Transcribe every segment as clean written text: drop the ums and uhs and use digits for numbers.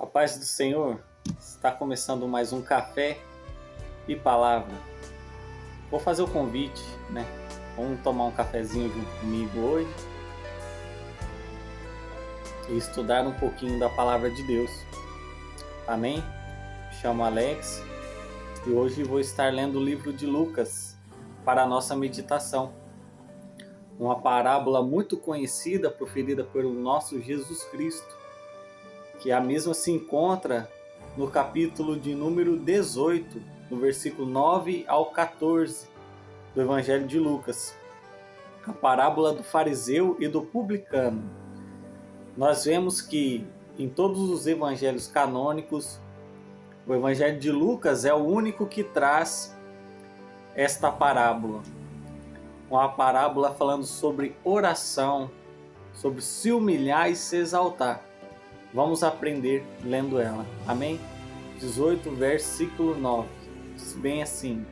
A paz do Senhor, está começando mais um Café e Palavra. Vou fazer o convite, né? Vamos tomar um cafezinho junto comigo hoje e estudar um pouquinho da Palavra de Deus. Amém? Me chamo Alex e hoje vou estar lendo o livro de Lucas para a nossa meditação. Uma parábola muito conhecida, proferida pelo nosso Jesus Cristo, que a mesma se encontra no capítulo de número 18, no versículo 9 ao 14 do Evangelho de Lucas. A parábola do fariseu e do publicano. Nós vemos que em todos os evangelhos canônicos, o Evangelho de Lucas é o único que traz esta parábola. Uma parábola falando sobre oração, sobre se humilhar e se exaltar. Vamos aprender lendo ela. Amém? 18, versículo 9. Diz bem assim: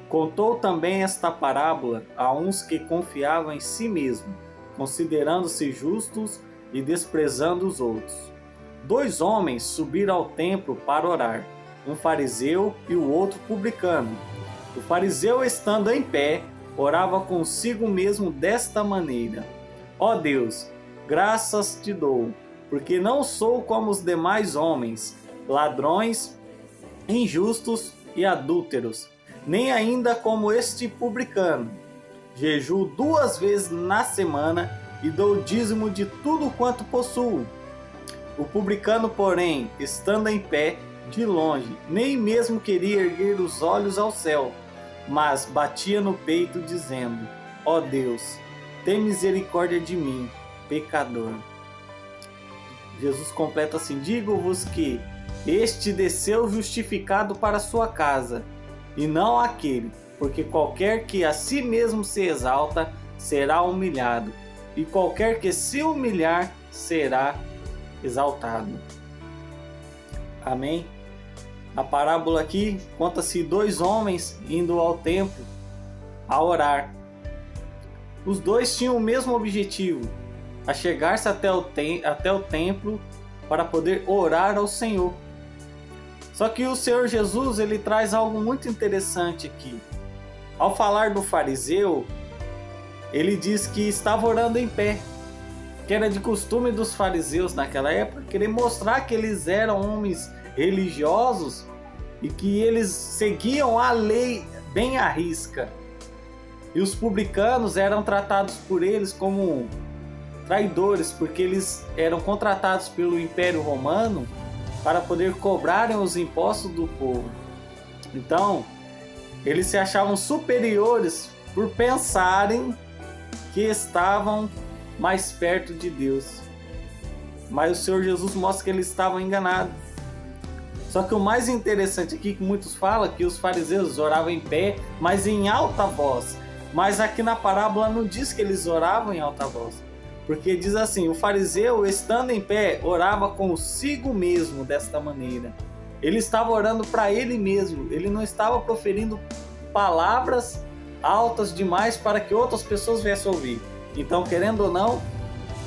Contou também esta parábola a uns que confiavam em si mesmos, considerando-se justos e desprezando os outros. 2 homens subiram ao templo para orar, um fariseu e o outro publicano. O fariseu, estando em pé, orava consigo mesmo desta maneira: Ó Deus, graças te dou, porque não sou como os demais homens, ladrões, injustos e adúlteros, nem ainda como este publicano. Jejuo 2 vezes na semana e dou dízimo de tudo quanto possuo. O publicano, porém, estando em pé, de longe, nem mesmo queria erguer os olhos ao céu, mas batia no peito, dizendo: Ó Deus, tem misericórdia de mim, pecador. Jesus completa assim: Digo-vos que este desceu justificado para sua casa, e não aquele, porque qualquer que a si mesmo se exalta será humilhado, e qualquer que se humilhar será exaltado. Amém? A parábola aqui conta-se 2 homens indo ao templo a orar. Os 2 tinham o mesmo objetivo: a chegar-se até o templo para poder orar ao Senhor. Só que o Senhor Jesus, ele traz algo muito interessante aqui. Ao falar do fariseu, ele diz que estava orando em pé, que era de costume dos fariseus naquela época, querer mostrar que eles eram homens religiosos e que eles seguiam a lei bem à risca. E os publicanos eram tratados por eles como traidores, porque eles eram contratados pelo Império Romano para poder cobrarem os impostos do povo. Então, eles se achavam superiores por pensarem que estavam mais perto de Deus. Mas o Senhor Jesus mostra que eles estavam enganados. Só que o mais interessante aqui, que muitos falam, que os fariseus oravam em pé, mas em alta voz. Mas aqui na parábola não diz que eles oravam em alta voz. Porque diz assim: o fariseu, estando em pé, orava consigo mesmo desta maneira. Ele estava orando para ele mesmo. Ele não estava proferindo palavras altas demais para que outras pessoas viessem ouvir. Então, querendo ou não,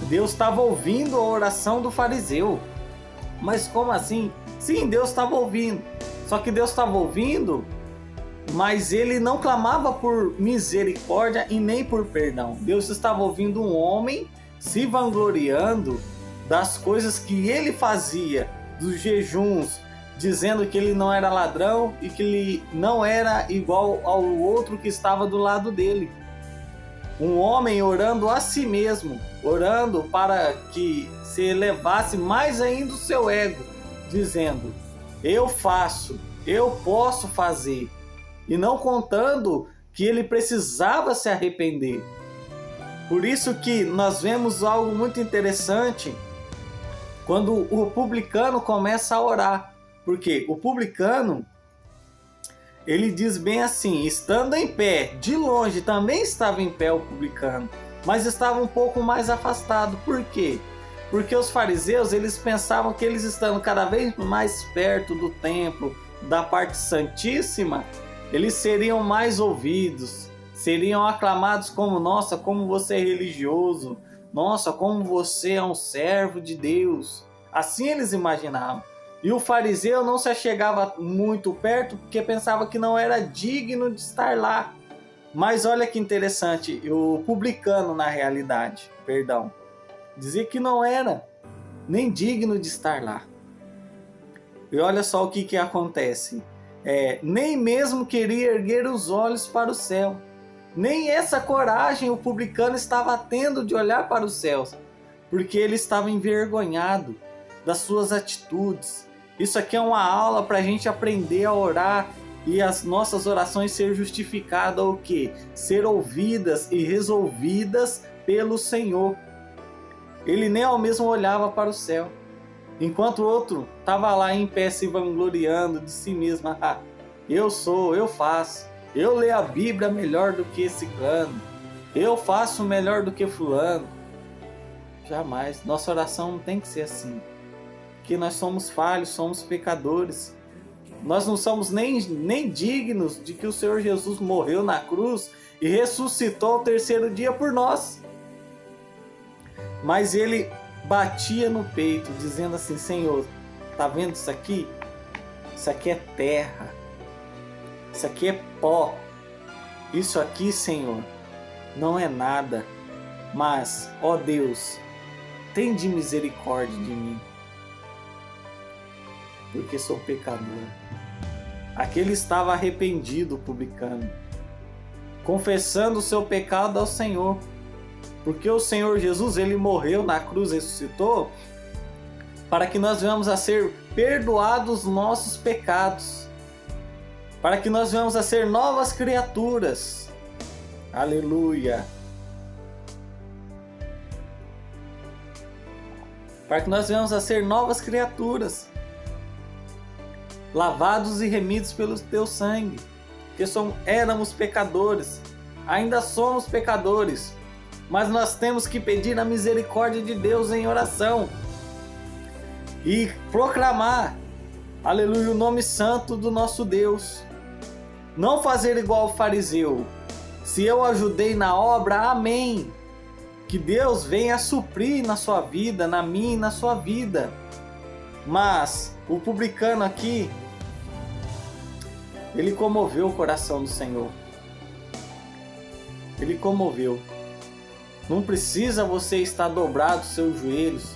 Deus estava ouvindo a oração do fariseu. Mas como assim? Sim, Deus estava ouvindo. Só que Deus estava ouvindo, mas ele não clamava por misericórdia e nem por perdão. Deus estava ouvindo um homem se vangloriando das coisas que ele fazia, dos jejuns, dizendo que ele não era ladrão e que ele não era igual ao outro que estava do lado dele. Um homem orando a si mesmo, orando para que se elevasse mais ainda o seu ego, dizendo: eu faço, eu posso fazer, e não contando que ele precisava se arrepender. Por isso que nós vemos algo muito interessante quando o publicano começa a orar. Porque o publicano, ele diz bem assim: estando em pé, de longe também estava em pé o publicano, mas estava um pouco mais afastado. Por quê? Porque os fariseus, eles pensavam que eles estando cada vez mais perto do templo, da parte santíssima, eles seriam mais ouvidos, seriam aclamados como: nossa, como você é religioso, nossa, como você é um servo de Deus. Assim eles imaginavam. E o fariseu não se achegava muito perto porque pensava que não era digno de estar lá. Mas olha que interessante, o publicano na realidade, dizia que não era nem digno de estar lá. E olha só o que acontece. Nem mesmo queria erguer os olhos para o céu. Nem essa coragem o publicano estava tendo de olhar para os céus, porque ele estava envergonhado das suas atitudes. Isso aqui é uma aula para a gente aprender a orar e as nossas orações ser justificadas, o quê? Ser ouvidas e resolvidas pelo Senhor. Ele nem ao mesmo olhava para o céu, enquanto o outro estava lá em pé se vangloriando de si mesmo. Eu faço, eu leio a Bíblia melhor do que esse cano, eu faço melhor do que fulano. Jamais, nossa oração não tem que ser assim, porque nós somos falhos, somos pecadores. Nós não somos nem dignos de que o Senhor Jesus morreu na cruz e ressuscitou ao terceiro dia por nós. Mas ele batia no peito, dizendo assim: Senhor, tá vendo isso aqui? Isso aqui é terra, isso aqui é pó, isso aqui, Senhor, não é nada. Mas, ó Deus, tem de misericórdia de mim, porque sou pecador. Aquele estava arrependido, o publicano, confessando o seu pecado ao Senhor, porque o Senhor Jesus, ele morreu na cruz, ressuscitou, para que nós venhamos a ser perdoados nossos pecados, para que nós venhamos a ser novas criaturas. Aleluia! Para que nós venhamos a ser novas criaturas, lavados e remidos pelo teu sangue, porque éramos pecadores, ainda somos pecadores, mas nós temos que pedir a misericórdia de Deus em oração e proclamar, aleluia, o nome santo do nosso Deus. Não fazer igual o fariseu. Se eu ajudei na obra, amém. Que Deus venha suprir na sua vida, na minha e na sua vida. Mas o publicano aqui, ele comoveu o coração do Senhor. Ele comoveu. Não precisa você estar dobrado os seus joelhos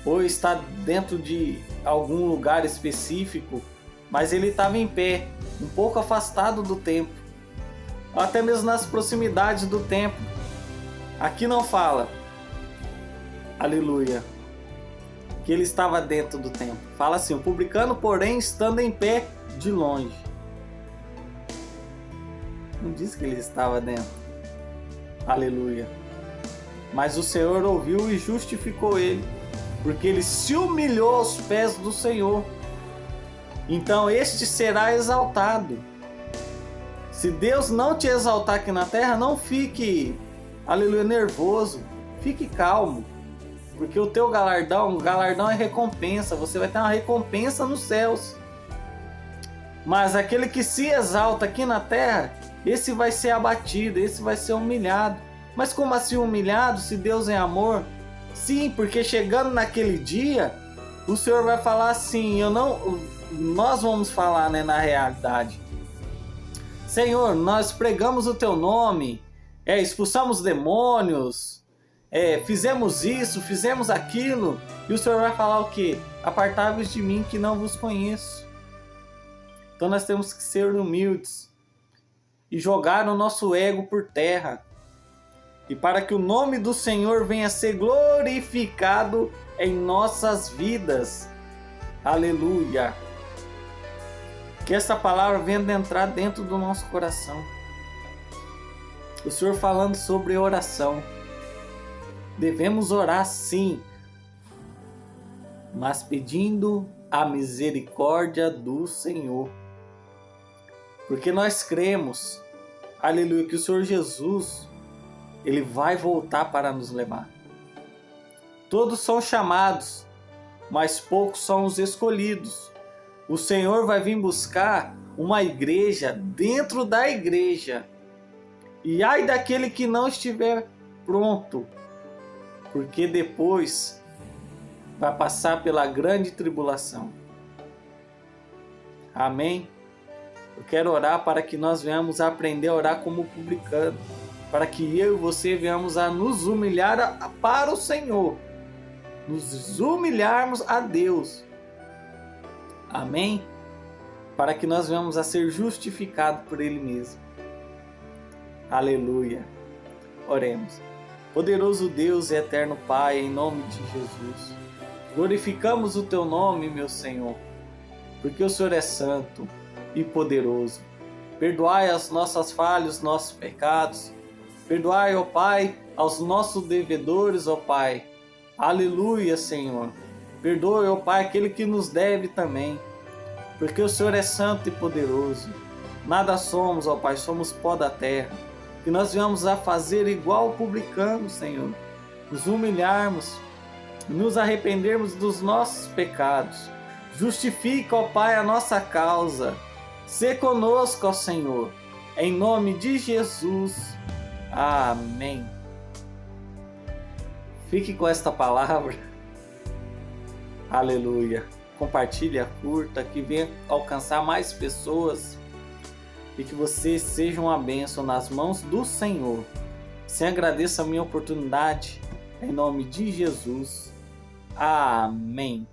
ou estar dentro de algum lugar específico, mas ele estava em pé, um pouco afastado do templo, até mesmo nas proximidades do templo. Aqui não fala, aleluia, que ele estava dentro do templo. Fala assim: o publicano, porém, estando em pé de longe. Não diz que ele estava dentro. Aleluia. Mas o Senhor ouviu e justificou ele, porque ele se humilhou aos pés do Senhor. Então este será exaltado. Se Deus não te exaltar aqui na terra, não fique, aleluia, nervoso. Fique calmo, porque o teu galardão é recompensa. Você vai ter uma recompensa nos céus. Mas aquele que se exalta aqui na terra, esse vai ser abatido, esse vai ser humilhado. Mas como assim humilhado, se Deus é amor? Sim, porque chegando naquele dia, o Senhor vai falar assim, nós vamos falar, né, na realidade: Senhor, nós pregamos o teu nome, expulsamos demônios, fizemos isso, fizemos aquilo, e o Senhor vai falar o quê? Apartai-vos de mim, que não vos conheço. Então nós temos que ser humildes e jogar o nosso ego por terra, e para que o nome do Senhor venha a ser glorificado em nossas vidas. Aleluia! Que essa palavra venha de entrar dentro do nosso coração. O Senhor falando sobre oração. Devemos orar sim, mas pedindo a misericórdia do Senhor. Porque nós cremos, aleluia, que o Senhor Jesus, ele vai voltar para nos levar. Todos são chamados, mas poucos são os escolhidos. O Senhor vai vir buscar uma igreja dentro da igreja. E ai daquele que não estiver pronto, porque depois vai passar pela grande tribulação. Amém? Eu quero orar para que nós venhamos a aprender a orar como publicano, para que eu e você venhamos a nos humilhar para o Senhor, nos humilharmos a Deus. Amém? Para que nós venhamos a ser justificados por Ele mesmo. Aleluia. Oremos. Poderoso Deus e eterno Pai, em nome de Jesus, glorificamos o Teu nome, meu Senhor, porque o Senhor é santo e poderoso. Perdoai as nossas falhas, os nossos pecados. Perdoai, ó Pai, aos nossos devedores, ó Pai. Aleluia, Senhor. Perdoe, ó Pai, aquele que nos deve também, porque o Senhor é santo e poderoso. Nada somos, ó Pai, somos pó da terra. Que nós venhamos a fazer igual o publicano, Senhor. Nos humilharmos, nos arrependermos dos nossos pecados. Justifica, ó Pai, a nossa causa. Sê conosco, ó Senhor. Em nome de Jesus. Amém. Fique com esta palavra. Aleluia. Compartilhe, curta, que venha alcançar mais pessoas. E que você seja uma bênção nas mãos do Senhor. Se agradeça a minha oportunidade. Em nome de Jesus. Amém.